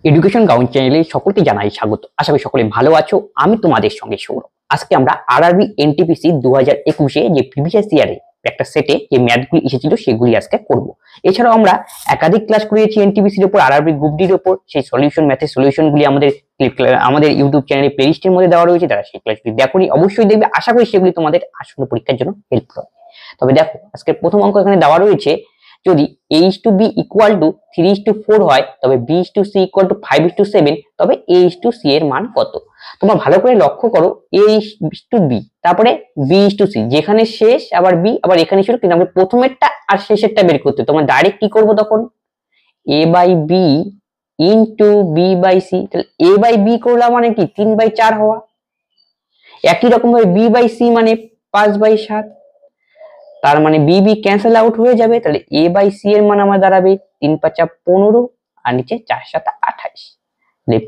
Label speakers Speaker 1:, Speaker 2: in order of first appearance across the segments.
Speaker 1: Education ground চ্যানেলে সকলকে জানাই স্বাগত। আশা করি সকলে ভালো আছো। আমি তোমাদের সঙ্গে সৌরভ। আজকে আমরা আরআরবি এনটিপিসি 2021 যে প্রিভিয়াস ইয়ারে একটা সেটে যে ম্যাথগুলি এসেছিল সেগুলি আজকে করব। এছাড়াও আমরা একাধিক ক্লাস করিয়েছি এনটিপিসির উপর, আরআরবি গ্রুপ ডির উপর। সেই সলিউশন ম্যাথের সলিউশনগুলি আমাদের ইউটিউব চ্যানেলে প্লেলিস্টের মধ্যে দেওয়া রয়েছে। তারা সেই ক্লাসগুলি দেখোনি অবশ্যই দেখবে। আশা করি সেগুলি তোমাদের আসন্ন পরীক্ষার জন্য হেল্প করবে। তবে দেখো, আজকের প্রথম অঙ্ক এখানে দেওয়া রয়েছে, যদি a/b ইকুয়াল টু 3:4 হয় তবে b/c ইকুয়াল টু 5:7, তবে a/c এর মান কত? তোমরা ভালো করে লক্ষ্য করো, a/b তারপরে b/c, যেখানে শেষ আবার b আবার এখানে শুরু, কিন্তু আমরা প্রথমেরটা আর শেষেরটা বের করতে তোমরা ডাইরেক্ট কি করবো তখন, a/b ইনটু b/c। তাহলে a/b করলাম মানে কি 3/4 হওয়া। একই রকম ভাবে b/c মানে 5/7। তার মানে বি বি ক্যান্সেল আউট হয়ে যাবে। তাহলে a/c এর মান আমার দাঁড়াবে 3×5 = 15 আর নিচে 4×7 = 28।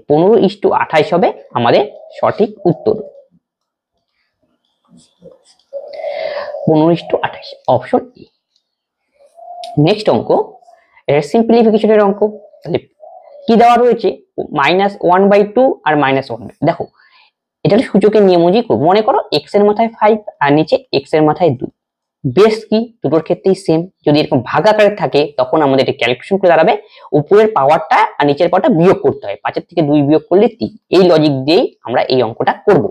Speaker 1: 15:28 হবে আমাদের সঠিক উত্তর। 15:28 অপশন এ। নেক্সট অঙ্ক, এটা সিম্পলিফিকেশনের অঙ্ক। তাহলে কি দেওয়া রয়েছে, -1/2 আর -1। দেখো, এটা সূচকের নিয়ম অনুযায়ী করব। মনে করো x এর মাথায় 5 আর নিচে x এর মাথায় 2। বেস কি দুটোর ক্ষেত্রেই সেম। যদি এরকম ভাগ আকারে থাকে তখন আমাদের এটা ক্যালকুলেশন করে দাঁড়াবে উপরের পাওয়ারটা আর নিচের পাওয়ারটা বিয়োগ করতে হয়। 5 থেকে 2 বিয়োগ করলে 3। এই লজিক দিয়েই আমরা এই অঙ্কটা করব।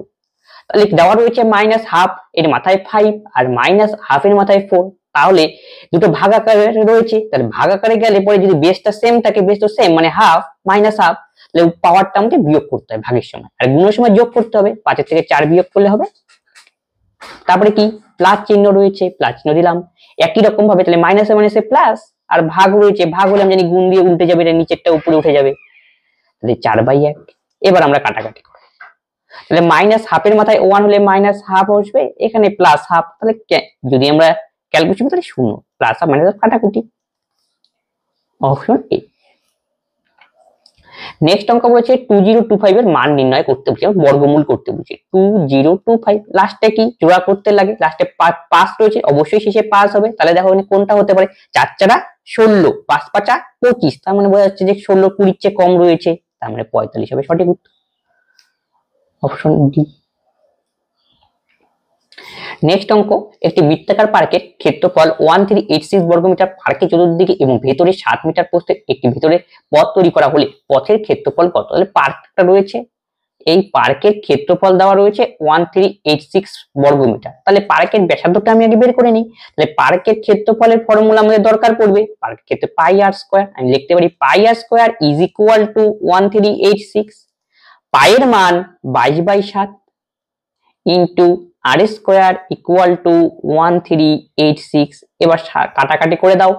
Speaker 1: তাহলে দেওয়া রয়েছে -12 এর মাথায় 5 আর -12 এর মাথায় 4। তাহলে দুটো ভাগ আকারে রয়েছে, তাহলে ভাগ আকারে গেলে পরে যদি বেসটা সেম থাকে, বেস তো সেম মানে হাফ -12, তাহলে পাওয়ারটা আমাকে বিয়োগ করতে হয় ভাগের সময়, আর গুণের সময় যোগ করতে হবে। 5 থেকে 4 বিয়োগ করলে হবে। তারপরে কি প্লাস চিহ্ন রয়েছে, প্লাস চিহ্ন দিলাম। একই রকম ভাবে তাহলে মাইনাসে মাইনাসে প্লাস, আর ভাগ রয়েছে, ভাগ হলে আমি জানি গুণ দিয়ে উল্টে যাবে, এটা নিচেরটা উপরে উঠে যাবে। তাহলে 4/1। এবার আমরা কাটাকাটি করি। তাহলে -12 এর মাথায় 1 হলে -12 আসবে, এখানে +12। তাহলে যদি আমরা ক্যালকুলেশন করি 0, +12 মাইনাস কাটাকুটি, অপশন এ। নেক্সট অঙ্ক বলেছে 2025 এর মান নির্ণয় করতে বলছে, বর্গমূল করতে বলছে। 2025 লাস্টে কি জোড়া করতে লাগে, লাস্টে 5 রয়েছে, অবশ্যই শেষে 5 হবে। তাহলে দেখো কোনটা হতে পারে, 4×4 = 16, 5×5 = 25। তার মানে বোঝা যাচ্ছে যে 16 20 চেয়ে কম রয়েছে, তার মানে 45 হবে সঠিক উত্তর, অপশন ডি। নেক্সট অঙ্ক, একটি বৃত্তাকার পার্কের ক্ষেত্রফল 1386 বর্গমিটার। পার্কের চতুর্দিকে এবং ভেতরে 7 মিটার প্রস্থের একটি ভেতরে পথ তৈরি করা হলে পথের ক্ষেত্রফল কত? তাহলে পার্কটা রয়েছে, এই পার্কের ক্ষেত্রফল দেওয়া রয়েছে 1386 বর্গমিটার। তাহলে পার্কের ব্যাসার্ধটা আমি আগে বের করে নিই। তাহলে পার্কের ক্ষেত্রফলের ফর্মুলা আমাদের দরকার পড়বে, পার্কের ক্ষেত্রে πr²। আমি লিখতে পারি πr² = 1386। পায়ের মান 22/7 ইন্টু r² = 1386। এবার কাটাকাটি করে দাও,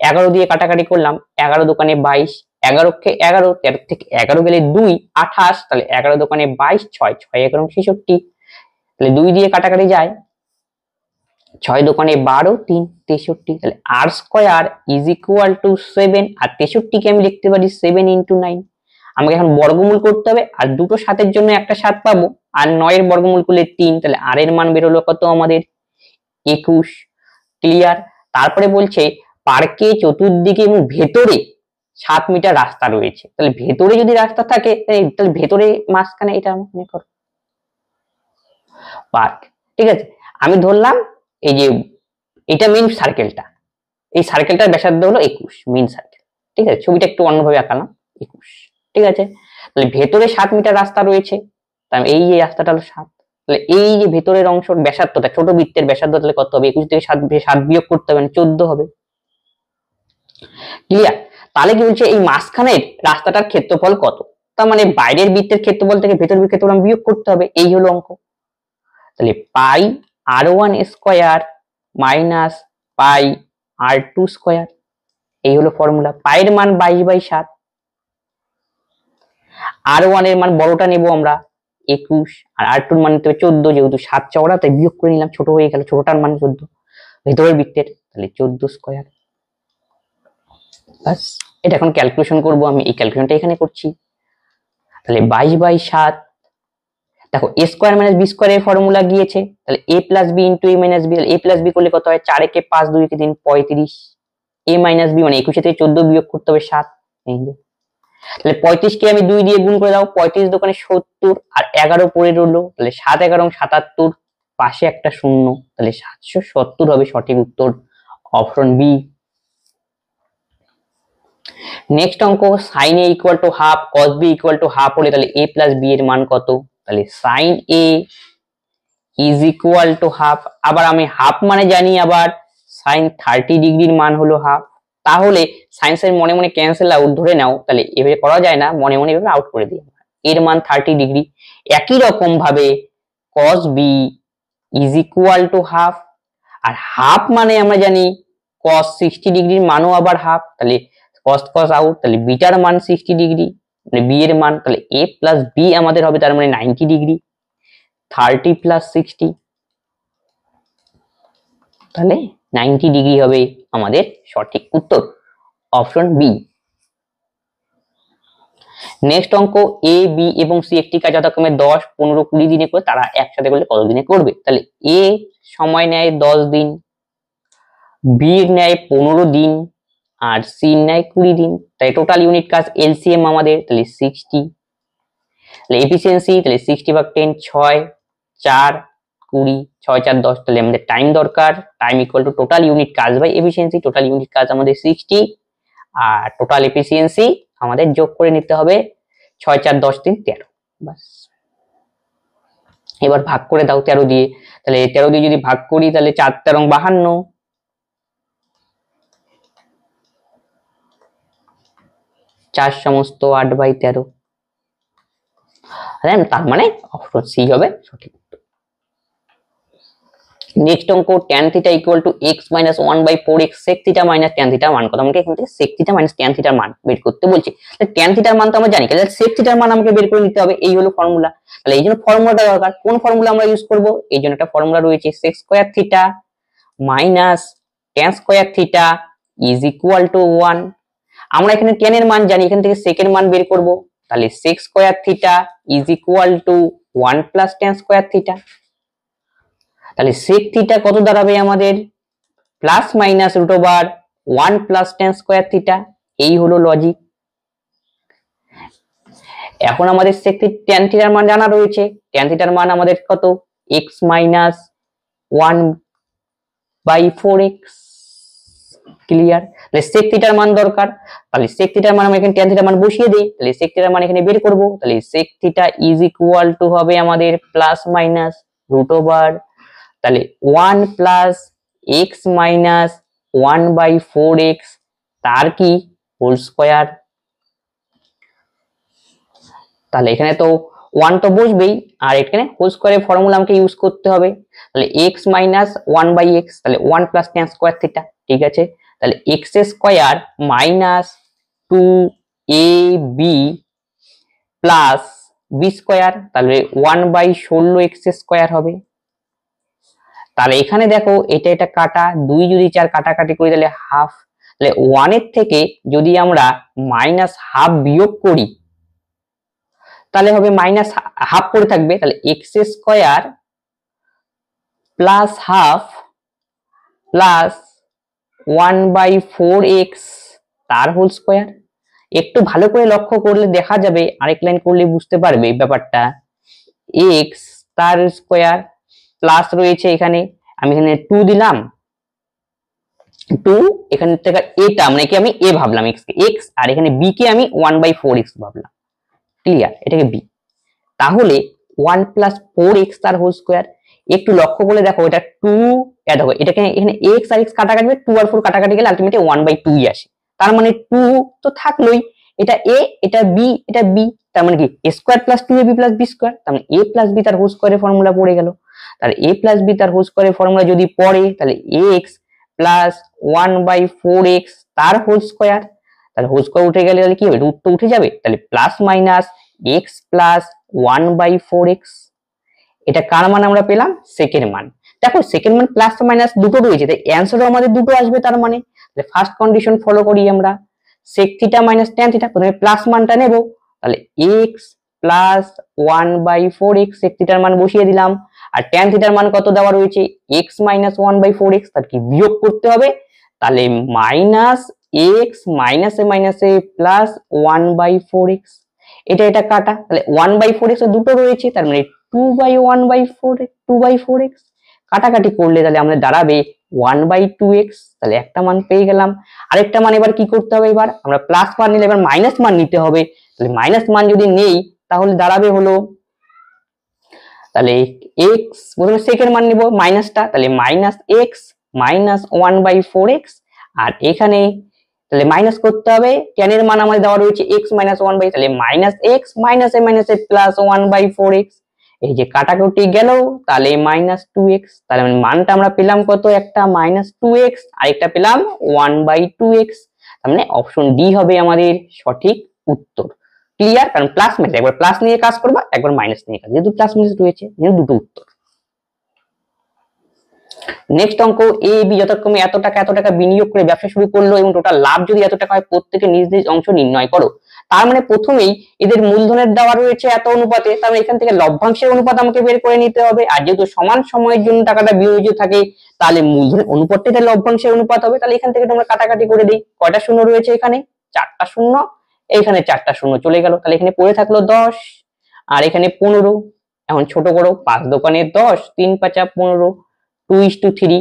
Speaker 1: 11 দিয়ে কাটাকাটি করলাম, 11 দোকানে 22, 11 কে 11, 13 থেকে 11 গেলে 2 28। তাহলে 11 দোকানে 22, 6 6 11 66। তাহলে 2 দিয়ে কাটাকাটি যায়, 6 দোকানে 12, 3 63। তাহলে r² = 7 আর 63 কে আমি লিখতে পারি 7 × 9। আমাকে এখন বর্গমূল করতে হবে, আর দুটো 7-এর জন্য একটা 7 পাবো, আর 9 এর বর্গমূল করলে 3। তাহলে r এর মান বের হলো কত আমাদের 21। ক্লিয়ার। তারপরে বলছে পার্কে চতুর্দিকে এবং ভেতরে 7 মিটার রাস্তা রয়েছে। তাহলে ভেতরে যদি রাস্তা থাকে তাহলে ভেতরে মাঝখানে এটা মনে করো পার্ক, ঠিক আছে। আমি ধরলাম এই যে এটা মেইন সার্কেলটা, এই সার্কেলটার ব্যাসার্ধ হলো 21, মেইন সার্কেল, ঠিক আছে। ছবিটা একটু অন্যভাবে আঁকালাম, 21, ঠিক আছে। তাহলে ভেতরে 7 মিটার রাস্তা রয়েছে, তাহলে এই যে রাস্তাটা হলো 7। তাহলে এই যে ভেতরের অংশের ব্যাসার্ধটা, ছোট বৃত্তের ব্যাসার্ধ তাহলে কত হবে, 21 থেকে 7 বিয়োগ করতে হবে, 14 হবে। ক্লিয়ার। তাহলে কি বলছে, এই মাঝখানের রাস্তাটার ক্ষেত্রফল কত? তার মানে বাইরের বৃত্তের ক্ষেত্রফল থেকে ভেতরের ক্ষেত্রফল বিয়োগ করতে হবে, এই হলো অঙ্ক। তাহলে πr1² - πr2², এই হলো ফর্মুলা। পায়ের মান 22/7, r1 এর মান বড়টা নেব আমরা 21, আর r2 এর মান নিতে হবে 14, যেহেতু 7 চওড়া তাই বিয়োগ করে নিলাম, ছোট হয়ে গেল, ছোটটার মান 14 ভেতরের বৃত্তের, তাহলে 14²। বাস, এটা এখন ক্যালকুলেশন করব, আমি এই ক্যালকুলেশনটা এখানে করছি। তাহলে 22/7, দেখো a² - b² এর ফর্মুলা গিয়েছে, তাহলে a + b * a - b। a + b করলে কত হয়, 4 × 5 2 × 3 35। a - b মানে 21 থেকে 14 বিয়োগ করতে হবে 7, এই যে তাহলে 35 কে আমি 2 দিয়ে গুণ করে দাও, 35 দোকানে 70 আর 11 পড়ে রইলো, তাহলে 7 11 77, পাশে একটা শূন্য, তাহলে 770 হবে সঠিক উত্তর, অপশন বি। নেক্সট অঙ্ক, sin a equal to half cos b equal to half হলে তাহলে a প্লাস b এর মান কত? তাহলে sin a is equal to half, আবার আমি হাফ মানে জানি আবার sin 30 ডিগ্রির মান হলো হাফ, তাহলে sin এর মনে মনে ক্যান্সেল আউট ধরে নাও, তাহলে এভাবে করা যায় না, মনে মনে এভাবে আউট করে দিই, এর মান 30 ডিগ্রি। একই রকম ভাবে cos b is equal to half, আর হাফ মানে আমরা জানি cos 60 ডিগ্রির মানও আবার হাফ, তাহলে cos cos আউট, তাহলে বিটার মান 60 ডিগ্রি, মানে b এর মান, তাহলে a প্লাস b আমাদের হবে তার মানে 90 ডিগ্রি, 30 প্লাস 60, তাহলে 90 ডিগ্রি হবে আমাদের সঠিক উত্তর, অপশন বি। নেক্সট অঙ্ক, এ বি এবং সি একটি কাজ যথাক্রমে 10 15 20 দিনে করে, তারা একসাথে করলে কত দিনে করবে? তাহলে এ সময় নেয় 10 দিন, বি নেয় 15 দিন, আর সি নেয় 20 দিন, তাই টোটাল ইউনিট কাজ এলসিএম আমাদের তাহলে 60, তাহলে এফিসিয়েন্সি তাহলে 60 ভাগ 10 6 4 20 6 4 10, তাহলে আমাদের টাইম দরকার, time equal to total unit কাজ বাই এফিসিয়েন্সি, টোটাল ইউনিট কাজ আমাদের 60 আর টোটাল এফিসিয়েন্সি আমাদের যোগ করে নিতে হবে 6 4 10 3 13, বাস। এবার ভাগ করে দাও 13 দিয়ে, তাহলে 13 দিয়ে যদি ভাগ করি তাহলে 4 13 52, 4 সমস্ত 8/13, তার মানে অপশন সি হবে সঠিক উত্তর। নেক্সট অঙ্ক, tan theta equal to x minus 1/4x sec theta minus tan থিটার মান কত? আমাকে এখান থেকে sec থিটা মাইনাস tan থিটার মান বের করতে বলছে, তাহলে tan থিটার মান তো আমরা জানি, তাহলে sec থিটার মান আমাকে বের করে নিতে হবে, এই হলো ফর্মুলা, তাহলে এই জন্য ফর্মুলাটা দরকার, কোন ফর্মুলা আমরা ইউজ করব? এই জন্য একটা ফর্মুলা রয়েছে sec square theta minus tan square theta is equal to 1, আমরা এখানে tan এর মান জানি, এখান থেকে sec এর মান বের করব, তাহলে sec square theta is equal to 1 plus tan square theta, তাহলে sec থিটা কত দাঁড়াবে আমাদের? Plus minus root over 1 plus tan square theta, এই হলো লজিক। এখন আমাদের sec tan থিটার মান জানা রয়েছে, tan থিটার মান আমাদের কত? x minus 1/4x, clear. তাহলে sec থিটার মান দরকার, তাহলে sec থিটার মান আমরা এখানে tan থিটার মান বসিয়ে দেই, তাহলে sec থিটার মান এখানে বের করব, তাহলে sec theta is equal two হবে আমাদের প্লাস মাইনাস রুট ওভার, তাহলে 1 প্লাস x মাইনাস 1/4x, তার কি হোল স্কয়ার, তাহলে এখানে তো 1 তো বসবেই, আর এখানে হোল স্কয়ারের ফর্মুলা আমাকে ইউজ করতে হবে, তাহলে x মাইনাস 1/x, তাহলে 1 প্লাস tan স্কয়ার থিটা, ঠিক আছে, তাহলে x square minus 2ab plus b square, তাহলে 1/16x স্কয়ার হবে, তাহলে এখানে দেখো এটা এটা কাটা, 2 যদি 4 কাটাকাটি করি তাহলে হাফ, তাহলে 1 এর থেকে যদি আমরা মাইনাস হাফ বিয়োগ করি তাহলে হবে মাইনাস হাফ পড়ে থাকবে, তাহলে x square plus half plus 1/4x তার হোল স্কয়ার। একটু ভালো করে লক্ষ্য করলে দেখা যাবে, আরেক লাইন করলে বুঝতে পারবে ব্যাপারটা, x তার স্কয়ার প্লাস রয়েছে, এখানে আমি এখানে 2 দিলাম, 2 এখান থেকে এটা মানে কি আমি a ভাবলাম x কে x, আর এখানে b কে আমি 1/4x ভাবলাম, ক্লিয়ার, এটাকে b, তাহলে 1 প্লাস 4x তার হোল স্কয়ার। একটু লক্ষ্য করে দেখো, এটা 2 দেখো এটাকে এখানে x আর x কাটাকাটি 2 আর 4 কাটাকাটি গেলে আলটিমেটলি 1/2 আসে, তার মানে 2 তো থাকলোই, এটা a এটা b এটা b, তার মানে কি a square plus 2ab plus b square, তার মানে a প্লাস b তার হোল স্কয়ারের ফর্মুলা পড়ে গেল, তাহলে a প্লাস b তার হোল স্কয়ারের ফর্মুলা যদি পড়ে তাহলে x প্লাস 1/4x তার হোল স্কয়ার, তাহলে হোল স্কয়ার উঠে গেলে তাহলে কি হবে? রুট তো উঠে যাবে, তাহলে plus minus x plus 1/4x, এটা কার মান আমরা পেলাম? সেকেন্ড মান। দেখো সেকেন্ড মান প্লাস মাইনাস দুটো রয়েছে, তাই অ্যানসারও আমাদের দুটো আসবে, তার মানে ফার্স্ট কন্ডিশন ফলো করি আমরা, sec theta minus tan theta, প্রথমে প্লাস মানটা নেব, তাহলে x প্লাস 1/4x sec থিটার মান বসিয়ে দিলাম, আর tan থিটার মান কত দেওয়া রয়েছে? x মাইনাস 1/4x, তার কি বিয়োগ করতে হবে, তাহলে মাইনাস এক্স মাইনাস এ প্লাস 1/4x, এটা কাটা, তাহলে 1/4x দুটো রয়েছে, তার মানে 2/1/4x কাটাকাটি করলে তাহলে আমাদের দাঁড়াবে 1/2x, তাহলে একটা মান পেয়ে গেলাম। আরেকটা মান এবার কি করতে হবে, এবার আমরা প্লাস মান নিলে এবার মাইনাস মান নিতে হবে, তাহলে মাইনাস মান যদি নেই তাহলে দাঁড়াবে হলো, তাহলে x প্রথমে সেকেন্ড মান নিব মাইনাসটা, তাহলে -x মাইনাস 1/4x, আর এখানে তাহলে মাইনাস করতে হবে, tan এর মান আমাদের দেওয়া রয়েছে x মাইনাস 1 তাহলে -x মাইনাস এ প্লাস 1/4x, এই যে কাটাকুটি গেল, তাহলে -2x, তাহলে মানটা আমরা পেলাম কত, একটা -2x আর একটা পেলাম 1/2x, তার মানে অপশন ডি হবে আমাদের সঠিক উত্তর। ক্লিয়ার? কারণ প্লাস মাইনাস, একবার প্লাস নিয়ে কাজ করবা, একবার মাইনাস নিয়ে কাজ, যেহেতু প্লাস মাইনাস রয়েছে দুটো উত্তর। নেক্সট অঙ্ক, এ বি যথাক্রমে এত টাকা বিনিয়োগ করে ব্যবসা শুরু করলো এবং টোটাল লাভ যদি এত টাকা হয়, প্রত্যেকে নিজ নিজ অংশ নির্ণয় করো। তার মানে প্রথমেই এদের মূলধনের দেওয়া রয়েছে এত অনুপাতে, তার মানে এখান থেকে লভ্যাংশের অনুপাত আমাকে বের করে নিতে হবে, আর যেহেতু সমান সময়ের জন্য টাকাটা বিনিয়োজিত থাকে তাহলে মূলধনের অনুপাতটা লভ্যাংশের অনুপাত হবে, তাহলে এখান থেকে তোমরা কাটাকাটি করে দিই, কয়টা শূন্য রয়েছে এখানে, 4টা শূন্য, এইখানে 4টা শূন্য চলে গেল, তাহলে এখানে পড়ে থাকলো 10 আর এখানে 15, এখন ছোট করো, 5 দোকানে 10, 3 5 15, 2:3,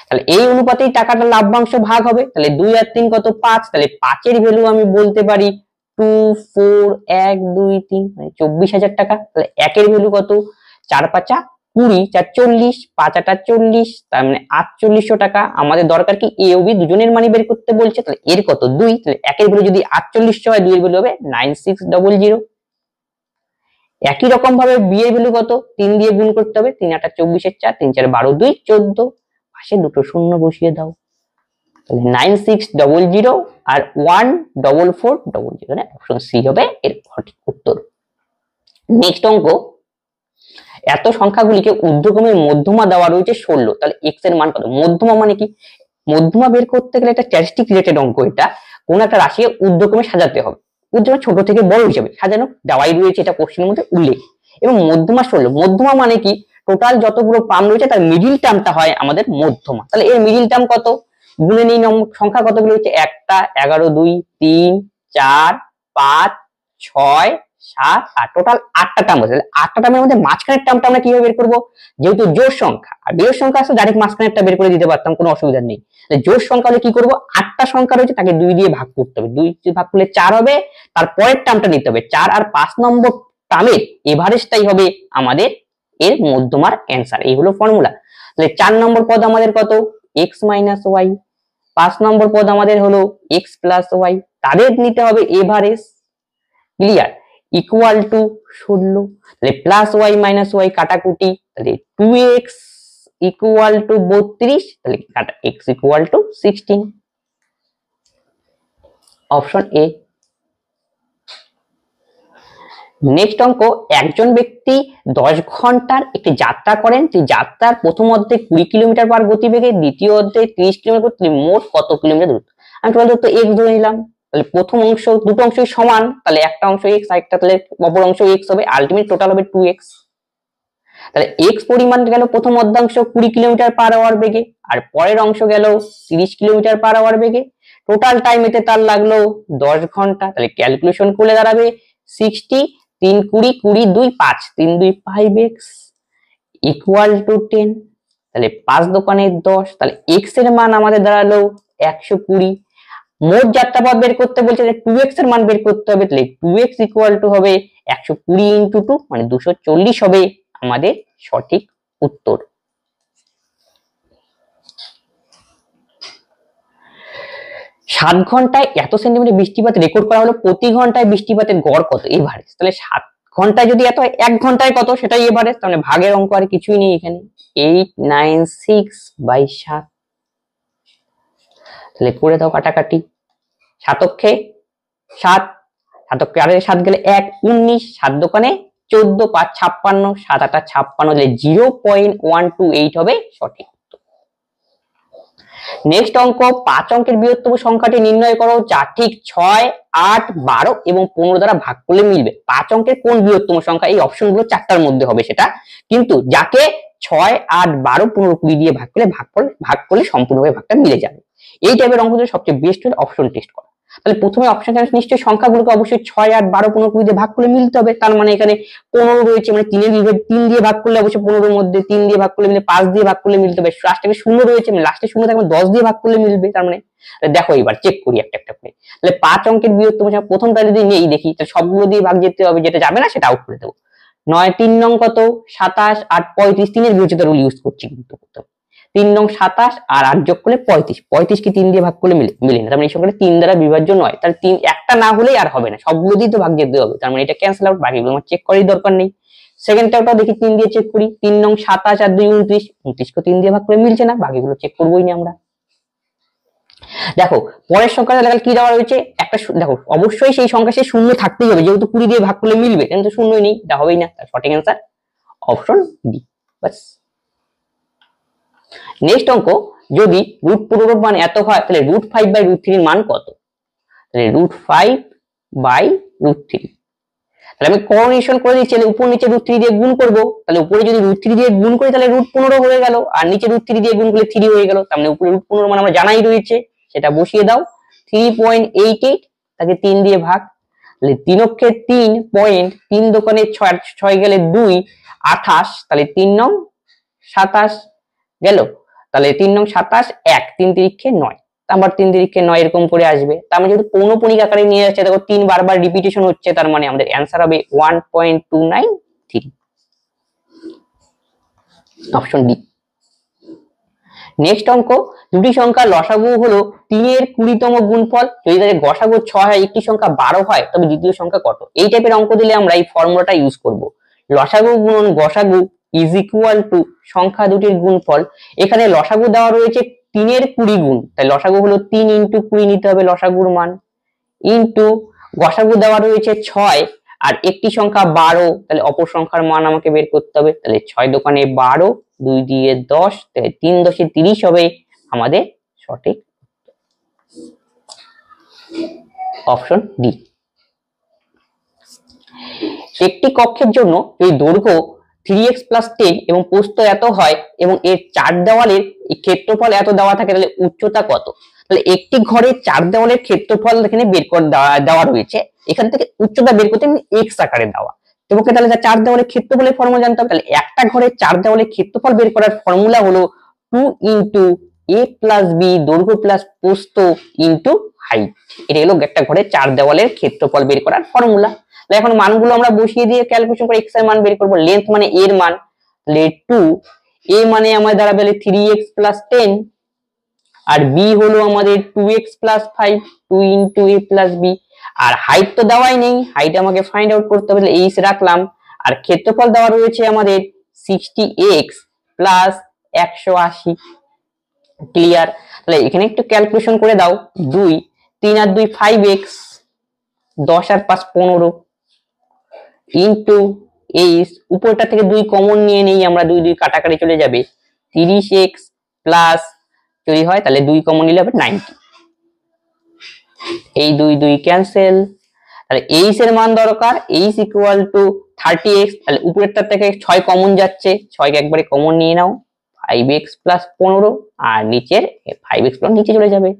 Speaker 1: তাহলে এই অনুপাতেই টাকাটা লভ্যাংশ ভাগ হবে, তাহলে 2 আর 3 কত, 5, তাহলে 5 এর ভ্যালু আমি বলতে পারি 2 4 1 2 3 মানে 24,000 টাকা, তাহলে 1 এর ভ্যালু কত, 4 5 20, 4 40, 5 8 40, তার মানে 4800 টাকা। আমাদের দরকার কি এ ও বি দুজনের মানি বের করতে বলছে, তাহলে এর কত 2, তাহলে 1 এর ভ্যালু যদি 4800 হয়, 2 এর ভ্যালু হবে 9600। একই রকম ভাবে বি এর ভ্যালু কত, 3 দিয়ে গুণ করতে হবে, 3 8 24 এর 4, 3 4 12 2 14, পাশে দুটো শূন্য বসিয়ে দাও, তাহলে 9600 আর 14400, মানে অপশন সি হবে এর সঠিক উত্তর। নেক্সট অঙ্ক, এত সংখ্যাগুলিকে ঊর্ধ্বক্রমের মধ্যমা দেওয়া রয়েছে 16, তাহলে x এর মান কত, মধ্যমা মানে কি, মধ্যমা বের করতে গেলে একটা স্ট্যাটিস্টিক রিলেটেড অঙ্ক, এটা কোন একটা রাশিকে ঊর্ধ্বক্রমে সাজাতে হবে, ঊর্ধ্বক্রমে ছোট থেকে বড় হিসেবে সাজানো দেওয়াই রয়েছে, এটা কোশ্চেনের মধ্যে উল্লেখ, এবং মধ্যমা 16, মধ্যমা মানে কি, টোটাল যতগুলো টার্ম রয়েছে তার মিডিল টার্মটা হয় আমাদের মধ্যমা, তাহলে এর মিডিল টার্ম কত, গুণে নিই, সংখ্যা কতগুলো হচ্ছে, 1টা 11 2 3 4 5 6 7 আর টোটাল 8টা টার্ম আছে, 8টা টার্মের মধ্যে মাঝখানের টার্মটা আমরা কিভাবে বের করব, যেহেতু জোড় সংখ্যা আর বিজোড় সংখ্যা আছে, ডাইরেক্ট মাঝখানেরটা বের করে দিতে পারতাম, কোনো অসুবিধা নেই। জোড় সংখ্যা হলে কি করব, 8টা সংখ্যা রয়েছে তাকে 2 দিয়ে ভাগ করতে হবে, 2 দিয়ে ভাগ করলে 4 হবে, তারপরের টার্মটা নিতে হবে 4 আর 5 নম্বর টার্মের এভারেজটাই হবে আমাদের এর মধ্যমার অ্যানসার, এই হলো ফর্মুলা। তাহলে 4 নম্বর পদ আমাদের কত, x y, 5 নম্বর পদ আমাদের হলো x y, তাদের নিতে হবে এভারেজ, ক্লিয়ার, ইকুয়াল টু 16, তাহলে প্লাস y মাইনাস y কাটাকুটি, তাহলে 2x ইকুয়াল টু 32, তাহলে কাটা x equal two 16, option A. Next অঙ্ক, একজন ব্যক্তি 10 ঘন্টার একটি যাত্রা করেন, সেই যাত্রার প্রথম অর্ধে 20 কিলোমিটার পার গতিবেগে, দ্বিতীয় অর্ধে 30 কিলোমিটার, মোট কত কিলোমিটার দূরত্ব, আমি টোটাল দূরত্ব x ধরে নিলাম, তাহলে প্রথম অংশ দুটো অংশই সমান, তাহলে একটা অংশ x আর একটা, তাহলে অপর অংশ x হবে, আলটিমেট টোটাল হবে 2x, তাহলে x পরিমাণ গেল প্রথম অর্ধাংশ 20 কিলোমিটার পার আওয়ার বেগে, আর পরের অংশ গেল 30 কিলোমিটার পার আওয়ার বেগে, টোটাল টাইম এতে তার লাগলো 10 ঘন্টা, তাহলে ক্যালকুলেশন করলে দাঁড়াবে 60, 3 20 20 2 5, 3 2 5x ইকুয়াল টু 10, তাহলে 5 দোকানে 10, তাহলে x এর মান আমাদের দাঁড়ালো 120, মোট যাত্রাপথ বের করতে বলছে, 2x এর মান বের করতে হবে, তাহলে 2x ইকুয়াল টু হবে 120 ইনটু 2 মানে 240 হবে আমাদের সঠিক উত্তর। 7 ঘন্টায় এত সেন্টিমিটার বৃষ্টিপাত রেকর্ড করা হলো, প্রতি ঘন্টায় বৃষ্টিপাতের গড় কত, এভারেজ, তাহলে 7 ঘন্টায় যদি এত হয়, 1 ঘন্টায় কত সেটাই এভারেজ, তাহলে ভাগের অঙ্ক আর কিছুই নেই এখানে, 896/7, তাহলে করে দাও কাটাকাটি, 7 অক্ষে 7, 7 অক্ষে 7 গেলে 1 19, 7 দোকানে 14 5 56, 7 8 56, তাহলে 0.128 হবে সঠিক। নেক্সট অঙ্ক, 5 অঙ্কের বৃহত্তম সংখ্যাটি নির্ণয় করো, যা ঠিক 6 8 12 এবং 15 দ্বারা ভাগ করলে মিলবে। 5 অঙ্কের কোন বৃহত্তম সংখ্যা, এই অপশনগুলো 4টার মধ্যে হবে সেটা, কিন্তু যাকে 6, 8, 12, 15, 20 দিয়ে ভাগ করলে সম্পূর্ণভাবে ভাগটা মিলে যাবে। এই টাইপের অঙ্কগুলো সবচেয়ে বেস্ট হলো অপশন টেস্ট করা। তাহলে প্রথমে অপশন নিশ্চয়ই সংখ্যাগুলোকে অবশ্যই 6, 8, 12, 15, 20 দিয়ে ভাগ করলে মিলতে হবে। তার মানে এখানে 15 রয়েছে, মানে 3 দিয়ে ভাগ করলে অবশ্যই 15 এর মধ্যে 3 দিয়ে ভাগ করলে মিলে, 5 দিয়ে ভাগ করলে মিলতে হবে। লাস্টে 0 রয়েছে, মানে লাস্টে 0 থাকবে, 10 দিয়ে ভাগ করলে মিলবে। তার মানে দেখো এবার চেক করি একটা একটা করে। তাহলে 5 অঙ্কের বৃহত্তম সংখ্যা প্রথমটা যদি নেই দেখি, তাহলে সবগুলো দিয়ে ভাগ যেতে হবে, যেটা যাবে না সেটা আউট করে দেবো। 9 3 নং কত 27, 8 35, 3 এর বিয়োজিত রুল ইউজ করছি কিন্তু 3 নং 27 আর 8 যোগ করলে 35, 35 কি 3 দিয়ে ভাগ করলে মিলে না, তার মানে এই সংখ্যাটা 3 দ্বারা বিভাজ্য নয়। তাহলে 3 একটা না হলেই আর হবে না, সবগুলো দিয়ে তো ভাগ যেতে হবে। তার মানে এটা ক্যান্সেল আউট, বাকিগুলো আমার চেক করার দরকার নেই। সেকেন্ডটাও দেখি 3 দিয়ে চেক করি, 3 নং 27 আর 2 29, 29 কে 3 দিয়ে ভাগ করে মিলছে না, বাকিগুলো চেক করবোই না আমরা। দেখো পরের সংখ্যাটা কি দেওয়া রয়েছে, একটা দেখো অবশ্যই সেই সংখ্যা সে শূন্য থাকতেই হবে, যেহেতু 20 দিয়ে ভাগ করলে মিলবে, কিন্তু শূন্যই নেই, এটা হবেই না। তার সঠিক অ্যান্সার অপশন ডি। বাস। নেক্সট অঙ্ক, যদি √15 মান এত হয় তাহলে √5/√3 এর মান কত? তাহলে √5/√3, তাহলে আমি কোঅর্ডিনেশন করে দিচ্ছি, উপর নিচে √3 দিয়ে গুণ করব। তাহলে উপরে যদি √3 দিয়ে গুণ করি তাহলে √15 হয়ে গেল, আর নিচে √3 দিয়ে গুণ করলে 3 হয়ে গেল। তার মানে উপরে √15 মান আমরা জানাই রয়েছে, সেটা বসিয়ে দাও। 3.88 তাকে 3 দিয়ে ভাগ, তাহলে 3 অক্ষে 3 পয়েন্ট, 3 দোকানে 6 গেলে 2, 28, তাহলে 3 নং 27 গেল। তাহলে 3 নং 27, 1, 3 তিরিক্ষে 9, আবার 3 তিরিক্ষে 9 এরকম করে আসবে। তার মানে যেহেতু পৌনঃপুনিক আকারে নিয়ে যাচ্ছে, দেখো 3 বারবার রিপিটেশন হচ্ছে, তার মানে আমাদের অ্যান্সার হবে 1.293, অপশন ডি। নেক্সট অঙ্ক, দুটি সংখ্যার লসাগু হলো 3 এর 20তম গুণফল, যদি তাদের গসাগু 6 হয়, একটি সংখ্যা 12 হয়, তবে দ্বিতীয় সংখ্যা কত? এই টাইপের অঙ্ক দিলে আমরা এই ফর্মুলাটা ইউজ করব, লসাগু গুণন গসাগু ইজ ইকুয়াল টু সংখ্যা দুটির গুণফল। এখানে লসাগু দেওয়া রয়েছে 3 এর 20 গুণ, তাই লসাগু হলো 3 × 20 নিতে হবে লসাগুর মান, ইন্টু গসাগু দেওয়া রয়েছে 6 আর একটি সংখ্যা 12, তাহলে অপর সংখ্যার মান আমাকে বের করতে হবে। তাহলে 6 দোকানে 12, 2 দিয়ে 10, তাহলে 3 10 এ 30 হবে আমাদের সঠিক অপশন ডি। একটি কক্ষের জন্য এই দৈর্ঘ্য 3x + 10 এবং প্রস্থ এত হয় এবং এর 4 দেওয়ালের ক্ষেত্রফল এত দেওয়া থাকে, তাহলে উচ্চতা কত? তাহলে একটি ঘরে 4 দেওয়ালের ক্ষেত্রফল এখানে বের করে দেওয়া রয়েছে, এখান থেকে উচ্চতা বের করতে x আকারে দেওয়া। তোমাকে তাহলে 4 দেওয়ালের ক্ষেত্রফলের ফর্মুলা জানতে হবে। তাহলে একটা ঘরে 4 দেওয়ালের ক্ষেত্রফল বের করার ফর্মুলা হলো 2 × a + b দৈর্ঘ্য প্লাস প্রস্থ ইনটু হাইট। এটা হলো একটা ঘরে 4 দেওয়ালের ক্ষেত্রফল বের করার ফর্মুলা। এখন মানগুলো আমরা বসিয়ে দিয়ে ক্যালকুলেশন করে x এর মান বের করব। লেন্থ মানে এর মান, তাহলে 2, a মানে আমাদের দাঁড়াবে 3x + 10, আর b হলো আমাদের 2x + 5, 2 × a + b, R height তো দেওয়াই নেই, হাইট আমাকে ফাইন্ড আউট করতে হবে, তাহলে h রাখলাম। আর ক্ষেত্রফল দেওয়া রয়েছে আমাদের 60x + 180। ক্লিয়ার? তাহলে এখানে একটু ক্যালকুলেশন করে দাও, 2 3 আর 2 5x, 10 আর 5 15, ইনটু এইচ, উপরটা থেকে 2 কমন নিয়ে নেই আমরা, 2 2 কাটাকাটি চলে যাবে, 30x প্লাস যদি হয় তাহলে 2 কমন নিলে হবে 90, এই 2 2 ক্যান্সেল। তাহলে এইচ এর মান দরকার, এইচ ইকুয়াল টু 30x, তাহলে উপরেরটা থেকে 6 কমন যাচ্ছে, 6 কে একবারে কমন নিয়ে নাও, 5x প্লাস 15, আর নিচের 5x প্লাস নিচে চলে যাবে।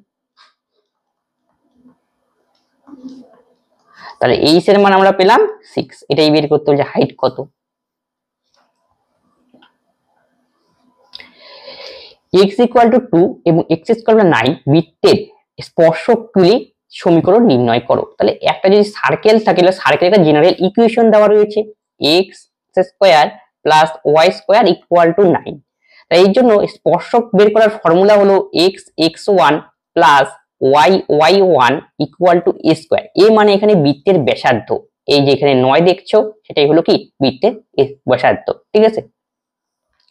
Speaker 1: তাহলে এইচ এর মান আমরা পেলাম 6, এটাই বের করতে হবে যে হাইট কত। x ইকুয়াল টু 2 এবং x স্কয়ার 9 বৃত্তের স্পর্শকগুলি সমীকরণ নির্ণয় করো। তাহলে একটা যদি সার্কেল থাকে, তাহলে সার্কেলের জেনারেল ইকুয়েশন দেওয়া রয়েছে x square plus y square equal to 9। তাই এই জন্য স্পর্শক বের করার ফর্মুলা হলো x x1 plus y y1 equal to a square. a মানে এখানে বৃত্তের ব্যাসার্ধ, এই যে এখানে 9 দেখছো সেটাই হলো কি বৃত্তের ব্যাসার্ধ, ঠিক আছে?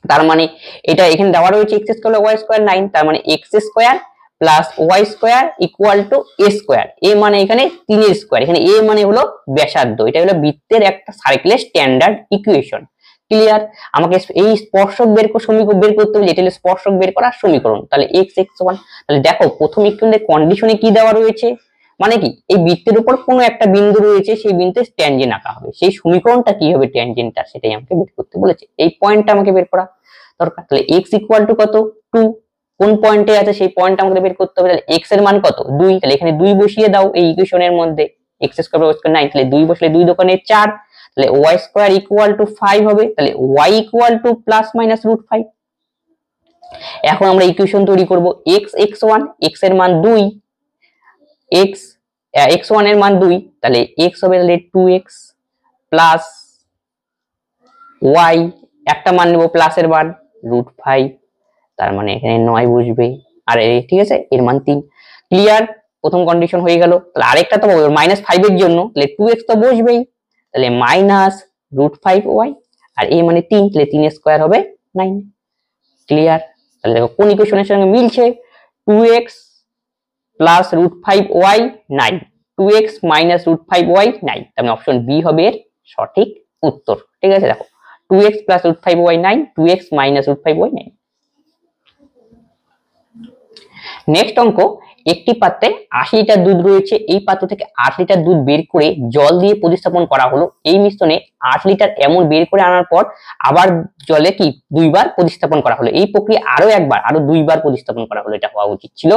Speaker 1: তার মানে এটা এখানে দেওয়া রয়েছে x স্কয়ার y স্কয়ার 9, তার মানে x square plus y square equal to a square. a মানে এখানে 3 এর স্কয়ার, এখানে a মানে হলো ব্যাসার্ধ, এটা হলো বৃত্তের একটা সার্কেলের স্ট্যান্ডার্ড ইকুয়েশন। ক্লিয়ার? আমাকে এই স্পর্শক সমীকরণ বের করতে হবে, এটা হলো স্পর্শক বের করার সমীকরণ। তাহলে x x1, তাহলে দেখো প্রথম ইকুয়েশনের কন্ডিশনে কি দেওয়া রয়েছে, মানে কি এই বৃত্তের উপর কোনো একটা বিন্দু রয়েছে, সেই বিন্দুতে ট্যানজেন্ট আঁকা হবে, সেই সমীকরণটা কি হবে ট্যানজেন্টটা, সেটাই আমাকে বের করতে বলেছে, এই পয়েন্টটা আমাকে বের করা। দরকার। তাহলে x ইকুয়াল টু কত 2, কোন পয়েন্টে আছে সেই পয়েন্ট আমাদের বের করতে হবে। তাহলে x এর মান কত 2, তাহলে এখানে 2 বসিয়ে দাও এই ইকুয়েশনের মধ্যে, x square plus y square 9, তাহলে 2 বসলে 2 দোকানে 4, তাহলে y স্কয়ার ইকুয়াল টু 5 হবে। তাহলে y equal to plus minus √5। এখন আমরা ইকুয়েশন তৈরি করব x1, x এর মান 2, x1 এর মান 2, তাহলে x হবে তাহলে 2x প্লাস y একটা মান নেব প্লাসের মান √5, তার মানে এখানে 9 বসবে। আর ঠিক আছে, এর মান 3। ক্লিয়ার, প্রথম কন্ডিশন হয়ে গেল। তাহলে আরেকটা তো -5 এর জন্য, তাহলে 2x তো বসবেই, তাহলে মাইনাস √5y, আর a মানে 3, তাহলে 3 স্কয়ার হবে 9। ক্লিয়ার। তাহলে দেখো কোন ইকুয়েশনের সঙ্গে মিলছে, 2x plus √5y 9, 2x minus √5y 9, তাহলে অপশন বি হবে এর সঠিক উত্তর। ঠিক আছে, দেখো 2x plus √5y 9, 2x minus √5y 9। Next অঙ্ক, একটি পাত্রে 80 লিটার দুধ রয়েছে, এই পাত্র থেকে 8 লিটার দুধ বের করে জল দিয়ে প্রতিস্থাপন করা হলো। এই মিশ্রণে 8 লিটার এমন বের করে আনার পর আবার জলে কি 2 বার প্রতিস্থাপন করা হলো। এই প্রক্রিয়া আরো 2 বার প্রতিস্থাপন করা হলো, এটা হওয়া উচিত ছিল।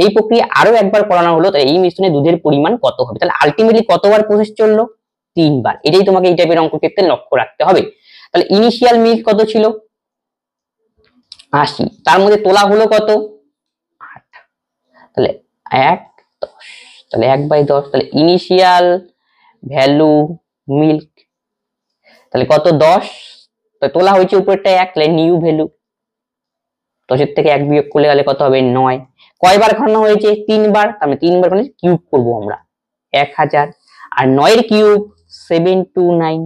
Speaker 1: এই প্রক্রিয়া আরো একবার করানো হলো, তাহলে এই মিশ্রণে দুধের পরিমাণ কত হবে। তাহলে আলটিমেটলি কতবার প্রসেস চললো, 3 বার। এটাই তোমাকে এই টাইপের অঙ্ক ক্ষেত্রে লক্ষ্য রাখতে হবে। তাহলে ইনিশিয়াল মিল্ক কত ছিল 80, তার মধ্যে তোলা হলো কত 8, তাহলে 1/10, তাহলে 1/10, তাহলে ইনিশিয়াল ভ্যালু মিল্ক তাহলে কত 10, তো তোলা হয়েছে উপরেরটা 1, তাহলে নিউ ভ্যালু 10 থেকে 1 বিয়োগ করলে গেলে কত হবে 9। কয়বার ঘনানো হয়েছে 3 বার, তাহলে 3 বার মানে কিউব করব আমরা 1000, আর 9 এর কিউব 729।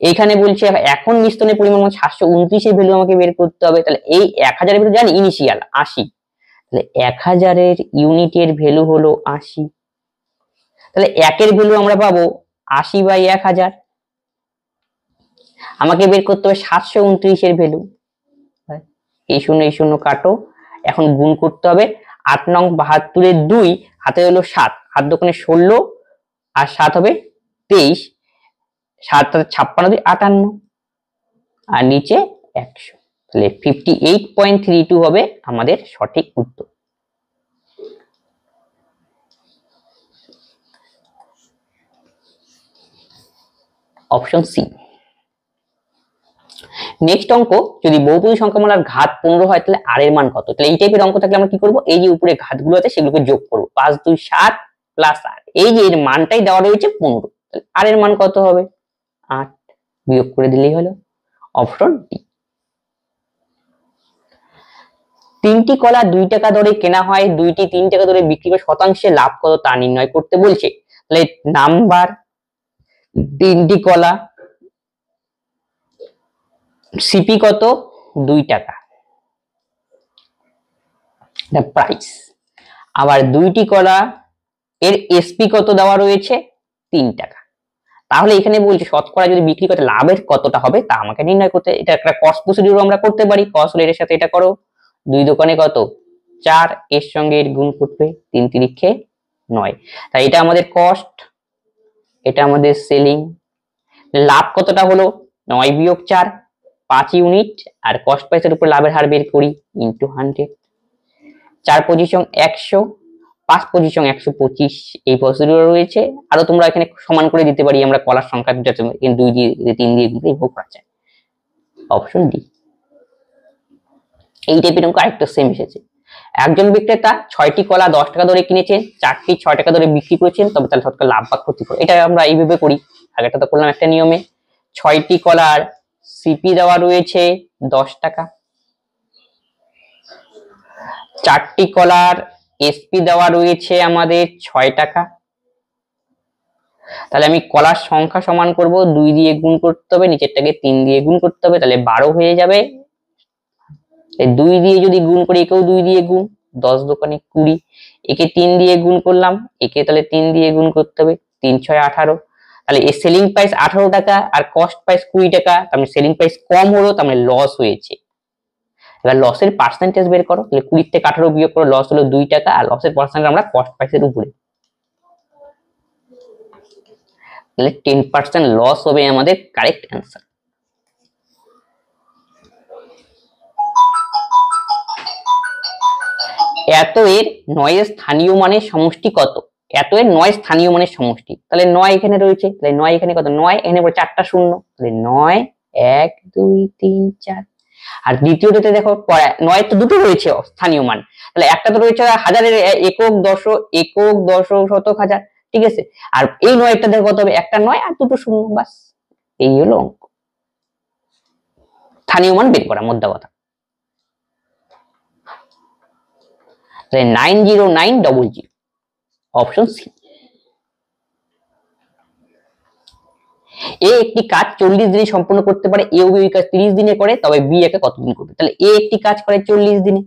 Speaker 1: এখানে বলছে এখন মিশ্রণের পরিমাণ 729 এর ভ্যালু আমাকে বের করতে হবে। তাহলে এই 1000 এর ভ্যালু জানি ইনিশিয়াল 80, তাহলে 1000 এর ইউনিটের ভ্যালু হলো 80, তাহলে 1 এর ভ্যালু আমরা পাবো 80/1000, আমাকে বের করতে হবে 729 এর ভ্যালু। এই শূন্য কাটো, এখন গুণ করতে হবে। 8 নং 72 এর 2, হাতে হলো 7, 8 দোকানে 16 আর 7 হবে 23, 7 56 58, আর নিচে 100, তাহলে 58.32 হবে আমাদের সঠিক উত্তর। Option C. নেক্সট অঙ্ক, যদি বহুপদী সংখ্যামালার ঘাত 15 হয় তাহলে আর এর মান কত। তাহলে এই টাইপের অঙ্ক থাকলে আমরা কি করব, এই যে উপরে ঘাতগুলো আছে সেগুলোকে যোগ করব, 5 2 7 প্লাস 8, এই যে এর মানটাই দেওয়া রয়েছে 15, তাহলে আর এর মান কত হবে 8, বিয়োগ করে দিলেই হলো। Option D. 3টি কলা 2 টাকা দরে কেনা হয়, 2টি 3 টাকা দরে বিক্রি করে শতাংশে লাভ কত তা নির্ণয় করতে বলছে। তাহলে নাম্বার, 3টি কলা, সিপি কত 2 টাকা, দা প্রাইস, আবার 2টি কলা এর এসপি কত দেওয়া রয়েছে 3 টাকা। তাহলে এখানে বলছে শতকরা যদি বিক্রি করতে লাভের কতটা হবে তা আমাকে নির্ণয় করতে। এটা একটা কস্ট প্রসিডিউর আমরা করতে পারি। কস্ট হলে এর সাথে এটা করো, 2 দোকানে কত 4, এর সঙ্গে এর গুণ করবে 3 3 9, তাই এটা আমাদের কস্ট, এটা আমাদের সেলিং। লাভ কতটা হলো 9 বিয়োগ 4, 5 ইউনিট, আর কস্ট প্রাইসের উপর লাভের হার বের করি ইনটু 100, 4 পজিশন 100, 5 পজিশন 125, এই প্রসিডিউর রয়েছে। আরো তোমরা এখানে সমান করে দিতে পারি আমরা, কলার সংখ্যা 2 দিয়ে 3 দিয়ে এইভাবে করা যায়। Option D. এই টাইপের অঙ্ক আরেকটা সেম এসেছে। একজন বিক্রেতা 6টি কলা 10 টাকা দরে কিনেছেন, 4টি 6 টাকা দরে বিক্রি করেছেন, তবে তাহলে শতকরা লাভ বা ক্ষতি করে। এটা আমরা এইভাবে করি, আগেটা তো করলাম একটা নিয়মে। 6টি কলার সিপি দেওয়া রয়েছে 10 টাকা, 4টি কলার এসপি দেওয়া রয়েছে আমাদের 6 টাকা। তাহলে আমি কলার সংখ্যা সমান করব, 2 দিয়ে গুণ করতে হবে, নিচেরটাকে 3 দিয়ে গুণ করতে হবে, তাহলে 12 হয়ে যাবে। 2 দিয়ে যদি গুণ করি, একেও 2 দিয়ে গুণ, 10 দোকানে 20, একে 3 দিয়ে গুণ করলাম, একে তাহলে 3 দিয়ে গুণ করতে হবে, 3 6 18, তাহলে এই সেলিং প্রাইস 18 টাকা আর কস্ট প্রাইস 20 টাকা, তাহলে সেলিং প্রাইস কম হলো, তার মানে লস হয়েছে। এবার লসের পার্সেন্টেজ বের করো, তাহলে 20 থেকে 18 বিয়োগ করে লস হলো 2 টাকা, আর লসের পার্সেন্টেজ আমরা কস্ট প্রাইসের উপরে, তাহলে 10% লস হবে আমাদের কারেক্ট অ্যান্সার। এত এর 9 এর স্থানীয় মানের সমষ্টি কত? এত এর 9 স্থানীয় মানের সমষ্টি, তাহলে 9 এখানে রয়েছে, তাহলে 9 এখানে কত? 9 এখানে পড়ে 4টা শূন্য, তাহলে 9 1 2 3 4। আর দ্বিতীয়টাতে দেখো 9 তো দুটো রয়েছে স্থানীয় মান, তাহলে একটা তো রয়েছে হাজারের একক দশক শতক হাজার, ঠিক আছে। আর এই 9টা দেখো কত হবে? একটা 9 আর দুটো শূন্য, বাস এই হলো অঙ্ক। স্থানীয় মান বের করা, মোদ্দা কথা। 90900, অপশন সি। এ একটি কাজ 40 দিনে সম্পূর্ণ করতে পারে, এ ও বি কাজ 30 দিনে করে, তবে বি একে কতদিন করবে? তাহলে এ একটি কাজ করে 40 দিনে,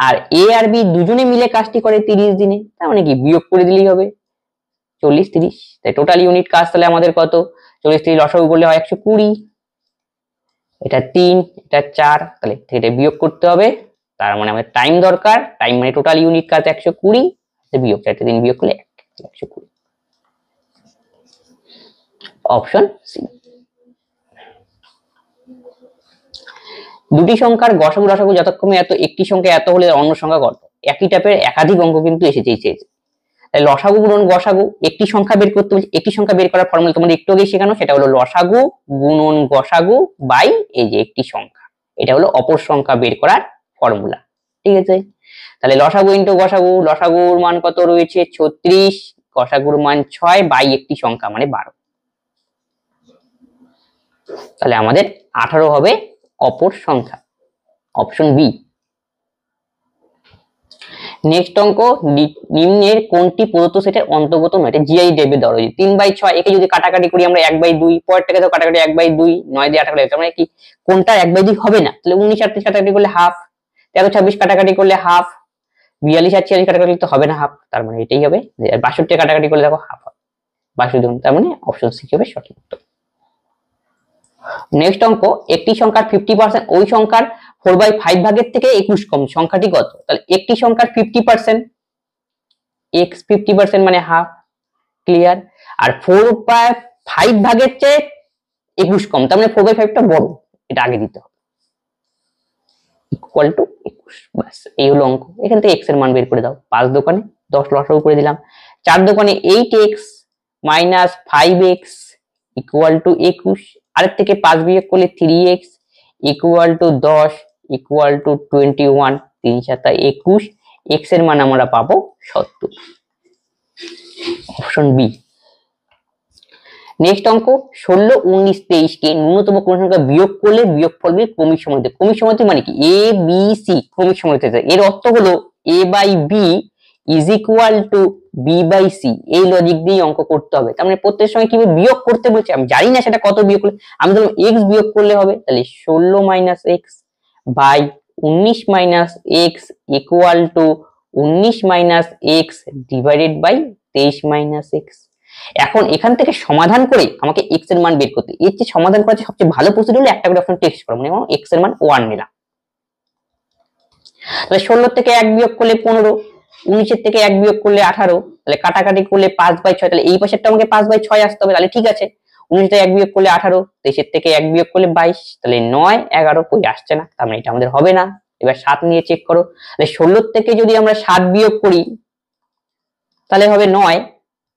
Speaker 1: আর এ আর বি দুজনে মিলে কাজটি করে 30 দিনে, তার মানে কি বিয়োগ করে দিলেই হবে 40 30। তাই টোটাল ইউনিট কাজ তাহলে আমাদের কত? 40 30 লসাগু করলে হয় 120, এটা 3 এটা 4, তাহলে থেকে বিয়োগ করতে হবে। তার মানে আমাদের টাইম দরকার, টাইম মানে টোটাল ইউনিট কাজ 120, বিয়োগ 4 দিন বিয়োগ করলে 120, অপশন সি। দুটি সংখ্যার গসাগু রসাগু যথাক্রমে এত, একটি সংখ্যা এত হলে অন্য সংখ্যা কত? একই টাইপের একাধিক অঙ্ক কিন্তু এসেছে। তাই লসাগু গুণন গসাগু, একটি সংখ্যা বের করতে বলছে, একটি সংখ্যা বের করার ফর্মুলা তোমাদের একটু আগে শেখানো, সেটা হলো লসাগু গুণন গসাগু বাই এই যে একটি সংখ্যা, এটা হলো অপর সংখ্যা বের করার ফর্মুলা, ঠিক আছে। তাহলে লসাগু ইন্টু গসাগু, লসাগুর মান কত রয়েছে? 36, গসাগুর মান 6 বাই একটি সংখ্যা মানে 12, তাহলে আমাদের 18 হবে অপর সংখ্যা, অপশন বি। নেক্সট অঙ্ক, নিম্নের কোনটি প্রদত্ত সেটের অন্তর্গত নয়? এটা জিআই দেবে দেওয়া রয়েছে 3/6, একে যদি কাটাকাটি করি আমরা 1/2, পরেরটাকে তো কাটাকাটি 1/2, 9 দিয়ে 8 কাটাকাটি, তার মানে কি কোনটা 1/2 হবে না? তাহলে 19 38 কাটাকাটি করলে হাফ, 13 26 কাটাকাটি করলে হাফ, 42 আর 46 কাটাকাটি তো হবে না হাফ, তার মানে এটাই হবে। 62 কাটাকাটি করলে দেখো হাফ হবে 62, তার মানে অপশন সি হবে সঠিক উত্তর। নেক্সট অঙ্ক, একটি সংখ্যার 50% ওই সংখ্যার 4/5 ভাগের থেকে 21 কম, সংখ্যাটি কত? তাহলে একটি সংখ্যার 50%, x 50% মানে হাফ, ক্লিয়ার। আর 4/5 ভাগের চেয়ে 21 কম, তার মানে 4/5 টা বড়, এটা আগে দিতে হবে, ইকুয়াল টু 21, বাস এই হলো অঙ্ক। এখান থেকে x এর মান বের করে দাও। 5 দোকানে 10 লসাগু করে দিলাম, 4 দোকানে 8x minus 5x equal to 21, আরের থেকে 5 বিয়োগ করলে 3x equal to 10 equal to 21, 3 7 21, x এর মান আমরা পাবো 70, অপশন বি। নেক্সট অঙ্ক, 16 19 23 কে ন্যূনতম কোন সংখ্যা বিয়োগ করলে বিয়োগফল হবে ক্রমিক সমানুপাতিক। ক্রমিক সমানুপাতিক মানে কি? a b c ক্রমিক সমানুপাতিক, এর অর্থ হলো a by b is equal to b by c, এই লজিক দিয়ে অঙ্ক করতে হবে। তার মানে প্রত্যেক সময় কিভাবে বিয়োগ করতে বলছে আমি জানি না, সেটা কত বিয়োগ করলে, আমি ধরলাম x বিয়োগ করলে হবে, তাহলে 16 minus x by 19 minus x equal to 19 minus x divided by 23 minus x। এখন এখান থেকে সমাধান করে আমাকে x এর মান বের করতে, এর যে সমাধান করার সবচেয়ে ভালো প্রসিডিউর হলো একটা করে অপশন টেক্সট করা, মানে x এর মান 1 নিলাম। তাহলে 16 থেকে 1 বিয়োগ করলে 15, 19 এর থেকে 1 বিয়োগ করলে 18, তাহলে কাটাকাটি করলে 5/6, তাহলে এই পাশেরটা আমাকে 5/6 আসতে হবে, তাহলে ঠিক আছে। 19 থেকে 1 বিয়োগ করলে 18, 23 থেকে 1 বিয়োগ করলে 22, তাহলে 9 11 কই আসছে না, তার মানে এটা আমাদের হবে না। এবার 7 নিয়ে চেক করো, তাহলে 16 থেকে যদি আমরা 7 বিয়োগ করি তাহলে হবে 9,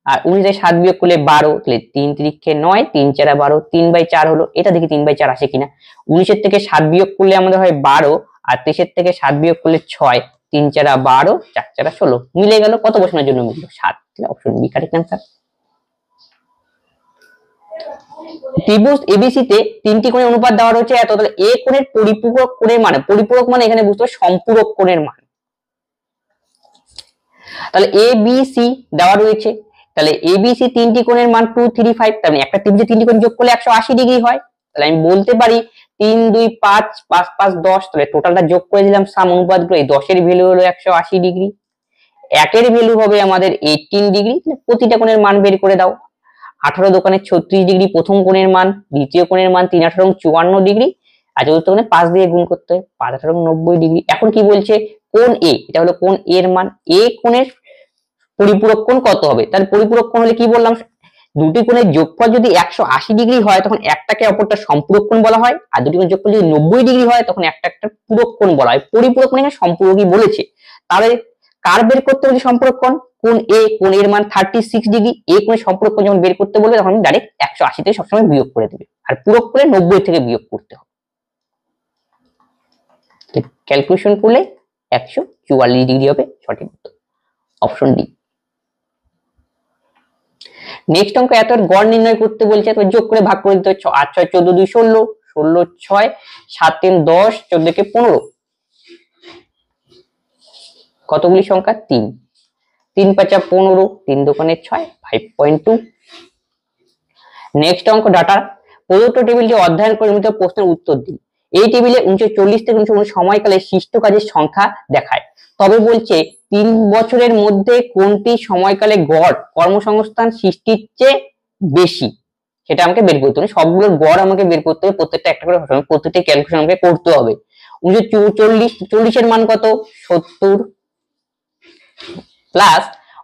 Speaker 1: আর 19 থেকে 7 বিয়োগ করলে 12, তাহলে 3 3 9, 3 4 12, 3/4 হলো, এটা দেখি 3/4 আসে কিনা। 19 এর থেকে 7 বিয়োগ করলে আমাদের হয় 12, আর 23 এর থেকে 7 বিয়োগ করলে 6, 3 4 12, 4 4 16, মিলে গেল। কত বসানোর জন্য মিলল? 7, তাহলে অপশন বি কারেক্ট आंसर। ত্রিভুজ এবিসি তে তিনটি কোণের অনুপাত দেওয়া রয়েছে এত, তাহলে এ কোণের পরিপূরক কোণের মান, পরিপূরক মানে এখানে বুঝতে হবে সম্পূরক কোণের মান, তাহলে এ বি সি দেওয়া রয়েছে, তাহলে এবিসি তিনটি কোণের মান 2 3 5, তার মানে একটা ত্রিভুজে তিনটি কোণ যোগ করলে 180 ডিগ্রি হয়, তাহলে আমি বলতে পারি 3 2 5 5 5 10, তাহলে টোটালটা যোগ করে দিলাম সাম অনুপাতগুলো, এই 10 এর ভ্যালু হলো 180 ডিগ্রি, 1 এর ভ্যালু হবে আমাদের 18 ডিগ্রি, প্রতিটা কোণের মান বের করে দাও। 18 দোকানে 36 ডিগ্রি প্রথম কোণের মান, দ্বিতীয় কোণের মান 3 18 54 ডিগ্রি, আর চতুর্থ কোণে 5 দিয়ে গুণ করতে হয়, 5 18 90 ডিগ্রি। এখন কি বলছে? কোণ এ, এটা হলো কোণ এর মান, এ কোণের পরিপূরক কোণ কত হবে? তার পরিপূরক কোণ হলে কি বললাম, দুটি কোণের যোগফল যদি 180 ডিগ্রি হয় তখন একটাকে অপরটা সম্পূরক কোণ বলা হয়, আর দুটি কোণের যোগফল যদি 90 ডিগ্রি হয় তখন একটা পূরক কোণ বলা হয়। পরিপূরক কোণ এখানে সম্পূরকই বলেছে। তাহলে কার বের করতে বলেছে সম্পূরক কোণ? কোণ এ, কোণ এর মান 36 ডিগ্রি। এ কোণের সম্পূরক কোণ যখন বের করতে বলবে তখন ডাইরেক্ট 180 থেকে সবসময় বিয়োগ করে দেবে, আর পূরক কোণে 90 থেকে বিয়োগ করতে হবে। ক্যালকুলেশন করলে 144 ডিগ্রি হবে সঠিক উত্তর, অপশন ডি। নেক্সট অঙ্ক এত গড় নির্ণয় করতে বলছে, তো যোগ করে ভাগ করে দিতে হবে। 8 6 14 2 16, 16 6 7 3 10, 14 কে 15, কতগুলি সংখ্যা? 3, 3 5 15, 3 দোকানে 6, 5.2। নেক্সট অঙ্ক ডাটা প্রদত্ত টেবিলটি অধ্যয়ন করে নির্মিত প্রশ্নের উত্তর দিন। এই টেবিলে 1940 থেকে 1949 সময়কালে সৃষ্ট কাজের সংখ্যা দেখায়, তবে বলছে 3 বছরের মধ্যে কোনটি সময়কালে গড় কর্মসংস্থান সৃষ্টির চেয়ে বেশি, সেটা আমাকে বের করতে হবে। সবগুলোর গড় আমাকে বের করতে হবে, প্রত্যেকটা একটা করে প্রত্যেকটা ক্যালকুলেশন আমাকে করতে হবে। 1940 এর মান কত? 70 প্লাস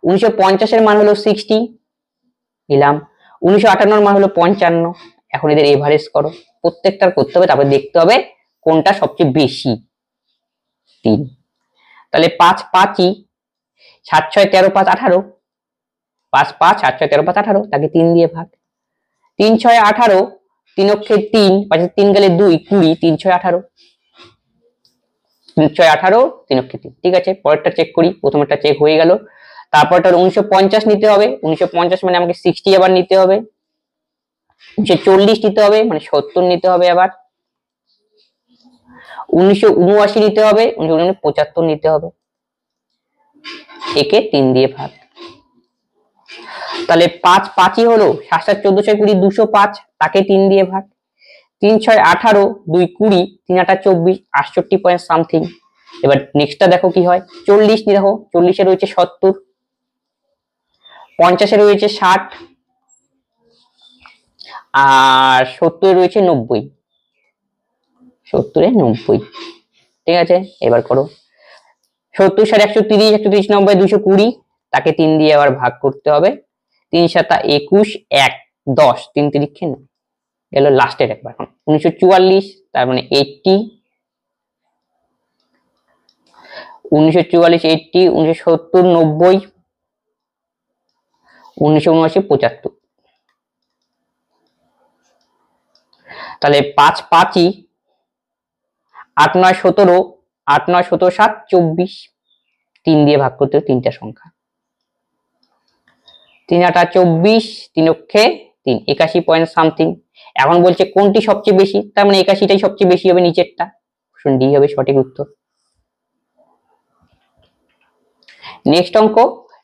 Speaker 1: 1950 এর মান হলো 60 নিলাম, 1958 এর মান হলো 55। এখন এদের এভারেজ করো, প্রত্যেকটার করতে হবে, তারপর দেখতে হবে কোনটা সবচেয়ে বেশি। 3, তাহলে 5 5ই 7 6 13 5 18, 5 5 7 6 13 5 18, তাকে 3 দিয়ে ভাগ। 3 6 18, 3 অক্ষে 3, 5 3 গেলে 2 20, 3 6 18, 3 6 18, 3 অক্ষে 3। ঠিক আছে, পরেরটা চেক করি। প্রথমেরটা চেক হয়ে গেল, তারপরটা 1950 নিতে হবে। 1950 মানে আমাকে 60 আবার নিতে হবে, 1940 নিতে হবে মানে 70 নিতে হবে, আবার 1979 নিতে হবে, 75 নিতে হবে, একে 3 দিয়ে ভাগ। তাহলে 5 5ই হলো 7 7 14 6 20, 205, তাকে 3 দিয়ে ভাগ। 3 6 18, 2 20, 3 8 24, 68 পয়েন্ট সামথিং। এবার নেক্সটটা দেখো কি হয়। 40 নি দেখো, 40 এ রয়েছে 70, 50 এ রয়েছে 60, আর 70 এ রয়েছে 90, 70 এ 90। ঠিক আছে, এবার করো 70 সাড়ে 130, 130 90, 220, তাকে 3 দিয়ে আবার ভাগ করতে হবে। 3 7 21, 1 10, 3 3 9 এলো লাস্টের একবার। এখন 1944, তার মানে 80, 1944 80, 1970 90, 1979 75। তাহলে 5 5ই 8 9 17, 8 9 17 7 24, 3 দিয়ে ভাগ করতে হবে তিনটা সংখ্যা। 3 8 24, 3 অক্ষে 3, 81 পয়েন্ট সামথিং। এখন বলছে কোনটি সবচেয়ে বেশি, তার মানে 81টাই সবচেয়ে বেশি হবে, নিচেরটা, অপশন ডি হবে সঠিক উত্তর। নেক্সট অঙ্ক,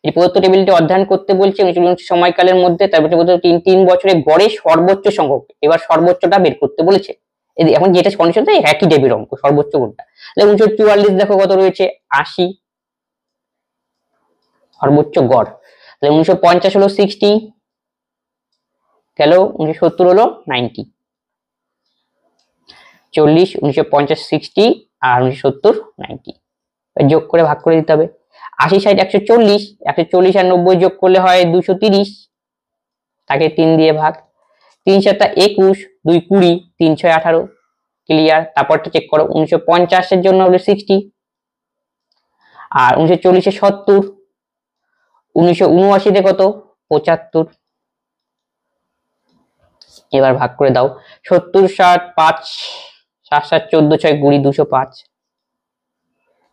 Speaker 1: এই প্রদত্ত টেবিলটি অধ্যয়ন করতে বলছে 1949 সময়কালের মধ্যে, তারপরে বলতে 3 বছরে গড়ে সর্বোচ্চ সংখ্যক, এবার সর্বোচ্চটা বের করতে বলেছে। এখন যেটা কন্ডিশন তাই একই টাইপের অঙ্ক, সর্বোচ্চ কোনটা। তাহলে 1944 দেখো কত রয়েছে 80, সর্বোচ্চ গড়। তাহলে 1950 হলো 60, গেল 1970 হলো 90, 40, 1950 60 আর 1970 90, যোগ করে ভাগ করে দিতে হবে। 80 60 140, 140 আর 90 যোগ করলে হয় 230, তাকে 3 দিয়ে ভাগ। 3 7 21, 2 20, 3 6 18, ক্লিয়ার। তারপরটা চেক করো, 1950 এর জন্য হলো 60, আর 1940 এ 70, 1979 তে কত 75, এবার ভাগ করে দাও। 70 60 5, 7 7 14 6 20, 205,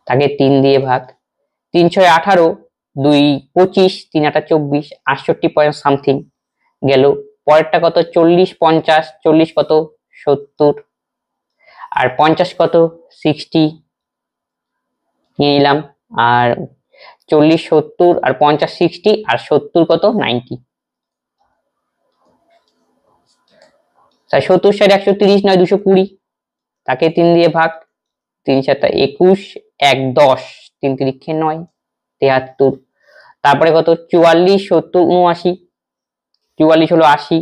Speaker 1: তাকে 3 দিয়ে ভাগ। 3 6 18, 2 25, 3 8 24, 68 পয়েন্ট সামথিং, গেল। পরেরটা কত 40 50, 40 কত 70, আর 50 কত 60 নিয়ে নিলাম, আর 40 70 আর 50 60, আর 70 কত 90। তাই 70 60 130 নয় 220, তাকে 3 দিয়ে ভাগ। 3 7 21, 1 10, 3 3 9 73, তারপরে কত 44 70 79, 44 হলো 80,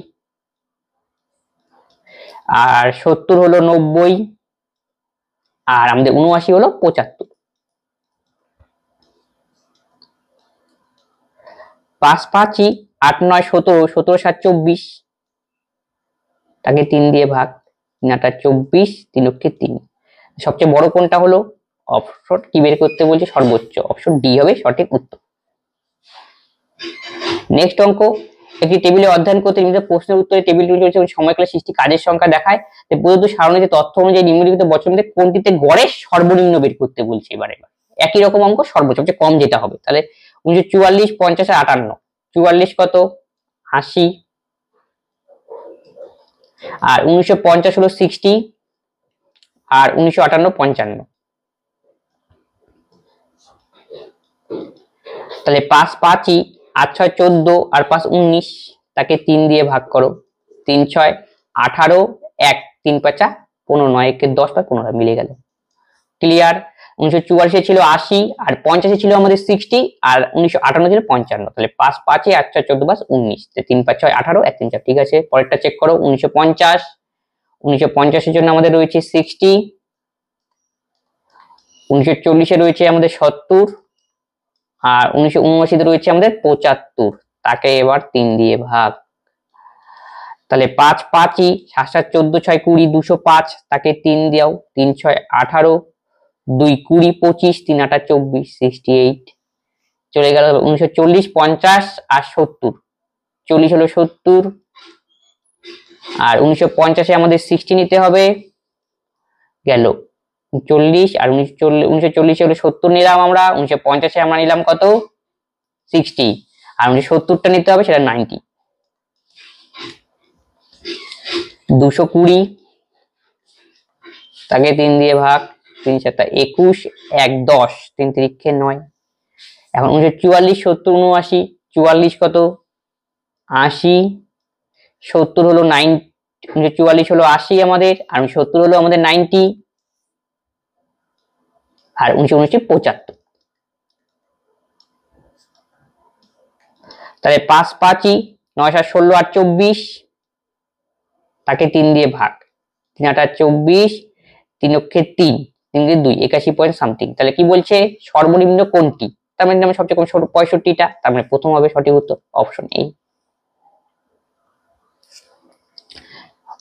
Speaker 1: আর 70 হলো 90, আর আমাদের 79 হলো 75। 5 5ই 8 9 17, 17 7 24, তাকে 3 দিয়ে ভাগ, 3 8 24, 3 লক্ষে 3। সবচেয়ে বড় কোনটা হলো? অপশন কি বের করতে বলছে? সর্বোচ্চ। অপশন ডি হবে সঠিক উত্তর। নেক্সট অঙ্ক, একটি টেবিলে অধ্যয়ন করতে নিম্নলিখিত প্রশ্নের উত্তরে টেবিলটি চলছে এবং সময়কালে সৃষ্টি কাজের সংখ্যা দেখায়। প্রদত্ত সারণীতে তথ্য অনুযায়ী নিম্নলিখিত বছরের মধ্যে কোনটিতে গড়ের সর্বনিম্ন বের করতে বলছে। এবার একই রকম অঙ্ক, সর্বোচ্চ সবচেয়ে কম যেটা হবে। তাহলে 1944, 50 আর 58। 44 কত? 80। আর 1950 হলো 60, আর 1958 55। তাহলে 5 5ই, 8 6 14 আর 5 19, তাকে 3 দিয়ে ভাগ করো। 3 6 18, 1 3 5 15, 9 1 10 বা 15 মিলে গেল। ক্লিয়ার? 1944 ছিল 80, আর 50 ছিল আমাদের 60, আর 1958 ছিল 55। তাহলে 5 5 8 6 14 5 19, 3 5 6 18 1 3 4। ঠিক আছে, পরেরটা চেক করো। 1950, 1950 এর জন্য আমাদের রয়েছে 60, 1940 এ রয়েছে আমাদের 70, আর 1979 রয়েছে আমাদের 75। তাকে এবার 3 দিয়ে ভাগ। তাহলে 5 5ই, 7 7 14 6 20, 205, তাকে 3 দাও। 3 6 18, 2 20 25, 3 8 24, 68। চলে গেল 1940, 50 আর 70। 40 হলো 70, আর 1950 এ আমাদের 60 নিতে হবে। গেল 40, আর 1940 হলো 70 নিলাম আমরা। 1950 এ আমরা নিলাম কত? 60, আর 1970টা নিতে হবে, সেটা 90। 220, তাকে 3 দিয়ে ভাগ। 3 7 21, 1 10, 3 3 9। এখন 1944 70 79, 44 কত? 80, 70 হলো 90, 1944 হলো 80 আমাদের, আর 70 হলো আমাদের 90, আর 1979 75। তাহলে 5 5ই, 9 7 16 আর 24, তাকে 3 দিয়ে ভাগ। 3 8 24, 3 লক্ষে 3, 3 দিয়ে 2 81 পয়েন্ট সামথিং। তাহলে কি বলছে? সর্বনিম্ন কোনটি? তার মানে আমরা সবচেয়ে কম 65টা। তার মানে প্রথম হবে সঠিক উত্তর, অপশন এ।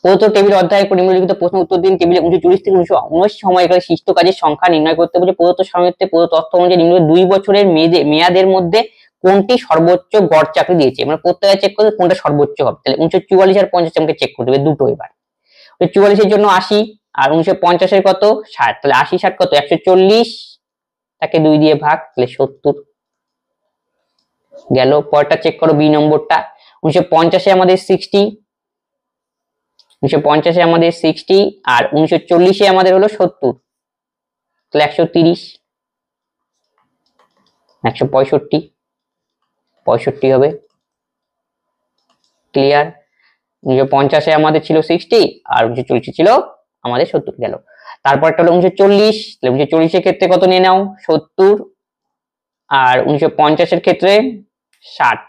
Speaker 1: প্রদত্ত টেবিল অধ্যায় করে নিম্নলিখিত প্রশ্ন উত্তর দিন। টেবিলে 1940 থেকে 1979 সময়কালে সৃষ্ট কাজের সংখ্যা নির্ণয় করতে বলছে। প্রদত্ত সারণীতে প্রদত্ত তথ্য অনুযায়ী নিম্নলিখিত 2 বছরের মেয়াদের মধ্যে কোনটি সর্বোচ্চ গড় চাকরি দিয়েছে। মানে প্রত্যেকটা চেক করতে কোনটা সর্বোচ্চ হবে। তাহলে 1944 আর 50 আমাকে চেক করতে হবে দুটো। এবার 44 এর জন্য 80, আর 1950 এর কত? 60। তাহলে 80 60 কত? 140, তাকে 2 দিয়ে ভাগ, তাহলে 70। গেল। পরেরটা চেক করো, বি নম্বরটা। 1950 এ আমাদের 60, 1950 এ আমাদের 60, আর 1940 এ আমাদের হলো 70। তাহলে 130, 165, 65 হবে। ক্লিয়ার? 1950 এ আমাদের ছিল 60, আর 1940 ছিল আমাদের 70। গেল। তারপরটা হলো 1940, তাহলে 1940 এর ক্ষেত্রে কত নিয়ে নাও? 70, আর 1950 এর ক্ষেত্রে 60।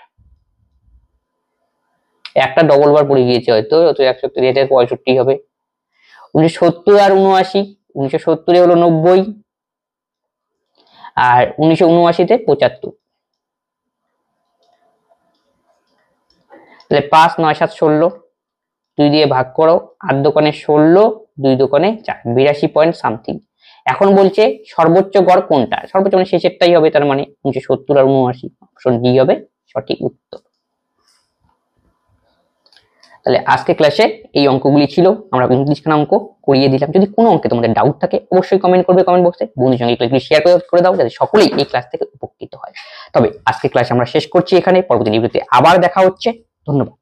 Speaker 1: একটা ডবল বার পড়ে গিয়েছে হয়তো, তো 130 এটা 65 হবে। 1970 আর 79, 1970 এ হলো 90, আর 1979 তে 75। তাহলে 5 9 7 16, 2 দিয়ে ভাগ করো। 8 দোকানে 16, 2 দোকানে 4, 82 পয়েন্ট সামথিং। এখন বলছে সর্বোচ্চ গড় কোনটা? সর্বোচ্চ মানে শেষেরটাই হবে, তার মানে 1970 আর 79। অপশন ডি হবে সঠিক উত্তর। তাহলে আজকে ক্লাসে এই অঙ্কগুলি ছিল, আমরা 29খানা অঙ্ক করিয়ে দিলাম। যদি কোনো অঙ্কে তোমাদের ডাউট থাকে অবশ্যই কমেন্ট করবে কমেন্ট বক্সে। বন্ধুদের সঙ্গে ক্লাসগুলি শেয়ার করে দাও যাতে সকলেই এই ক্লাস থেকে উপকৃত হয়। তবে আজকে ক্লাস আমরা শেষ করছি এখানে, পরবর্তী ভিডিওতে আবার দেখা হচ্ছে। ধন্যবাদ।